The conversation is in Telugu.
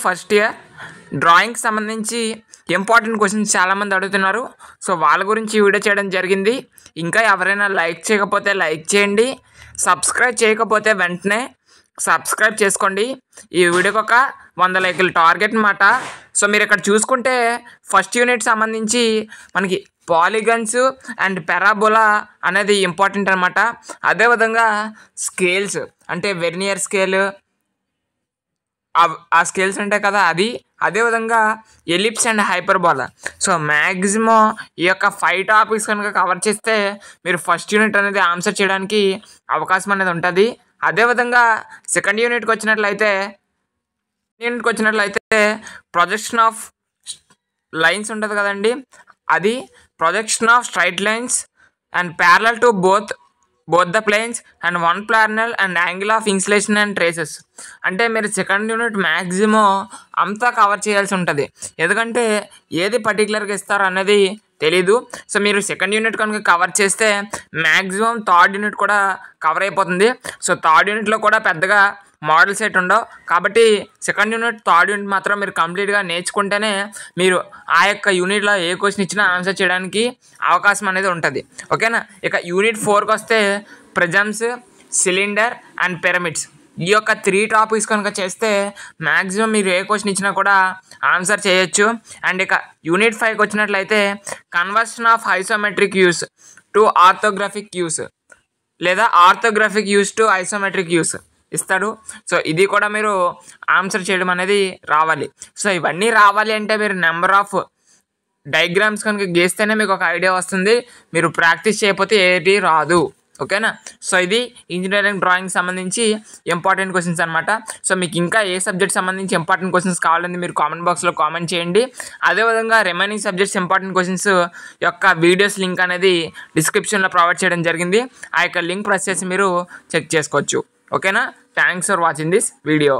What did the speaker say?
ఫస్ట్ ఇయర్ డ్రాయింగ్కి సంబంధించి ఇంపార్టెంట్ క్వశ్చన్స్ చాలామంది అడుగుతున్నారు. సో వాళ్ళ గురించి వీడియో చేయడం జరిగింది. ఇంకా ఎవరైనా లైక్ చేయకపోతే లైక్ చేయండి, సబ్స్క్రైబ్ చేయకపోతే వెంటనే సబ్స్క్రైబ్ చేసుకోండి. ఈ వీడియోకి ఒక 100 లైకులు టార్గెట్ అన్నమాట. సో మీరు ఇక్కడ చూసుకుంటే ఫస్ట్ యూనిట్ సంబంధించి మనకి పాలిగన్స్ అండ్ పారాబోలా అనేది ఇంపార్టెంట్ అనమాట. అదేవిధంగా స్కేల్స్ అంటే వెర్నియర్ స్కేల్, ఆ స్కేల్స్ ఉంటాయి కదా అది, అదేవిధంగా ellipse and hyperbola. So maximum ఈ యొక్క 5 టాపిక్స్ కనుక కవర్ చేస్తే మీరు ఫస్ట్ యూనిట్ అనేది ఆన్సర్ చేయడానికి అవకాశం అనేది ఉంటుంది. అదేవిధంగా సెకండ్ యూనిట్కి వచ్చినట్లయితే ప్రొజెక్షన్ ఆఫ్ లైన్స్ ఉంటుంది కదండి, అది projection of straight lines and parallel to both the planes and one planal and angle of insulation and traces. అంటే మీరు సెకండ్ యూనిట్ మ్యాక్సిమం అంతా కవర్ చేయాల్సి ఉంటుంది, ఎందుకంటే ఏది పర్టికులర్గా ఇస్తారో అనేది తెలీదు. సో మీరు సెకండ్ యూనిట్ కనుక కవర్ చేస్తే మ్యాక్సిమం థర్డ్ యూనిట్ కూడా కవర్ అయిపోతుంది. సో థర్డ్ యూనిట్లో కూడా పెద్దగా మోడల్ సెట్ ఉండవు, కాబట్టి సెకండ్ యూనిట్ థర్డ్ యూనిట్ మాత్రం మీరు కంప్లీట్గా నేర్చుకుంటేనే మీరు ఆ యొక్క యూనిట్లో ఏ క్వశ్చన్ ఇచ్చినా ఆన్సర్ చేయడానికి అవకాశం అనేది ఉంటుంది. ఓకేనా. ఇక యూనిట్ 4కి వస్తే ప్రిజమ్స్, సిలిండర్ అండ్ పిరమిడ్స్. ఈ యొక్క 3 టాపిక్స్ కనుక చేస్తే మ్యాక్సిమం మీరు ఏ క్వశ్చన్ ఇచ్చినా కూడా ఆన్సర్ చేయొచ్చు. అండ్ ఇక యూనిట్ 5కి వచ్చినట్లయితే conversion of isometric views to orthographic views లేదా orthographic views to isometric views ఇస్తాడు. సో ఇది కూడా మీరు ఆన్సర్ చేయడం అనేది రావాలి. సో ఇవన్నీ రావాలి అంటే మీరు నెంబర్ ఆఫ్ డయాగ్రామ్స్ కనుక గీస్తేనే మీకు ఒక ఐడియా వస్తుంది, మీరు ప్రాక్టీస్ చేయకపోతే ఏది రాదు. ఓకేనా. సో ఇది ఇంజనీరింగ్ డ్రాయింగ్ సంబంధించి ఇంపార్టెంట్ క్వశ్చన్స్ అనమాట. సో మీకు ఇంకా ఏ సబ్జెక్ట్ సంబంధించి ఇంపార్టెంట్ క్వశ్చన్స్ కావాలని మీరు కామెంట్ బాక్స్లో కామెంట్ చేయండి. అదేవిధంగా రిమైనింగ్ సబ్జెక్ట్స్ ఇంపార్టెంట్ క్వశ్చన్స్ యొక్క వీడియోస్ లింక్ అనేది డిస్క్రిప్షన్లో ప్రొవైడ్ చేయడం జరిగింది. ఆ యొక్క లింక్ ప్రెస్ చేసి మీరు చెక్ చేసుకోవచ్చు. ఓకేనా. Thanks for watching this video.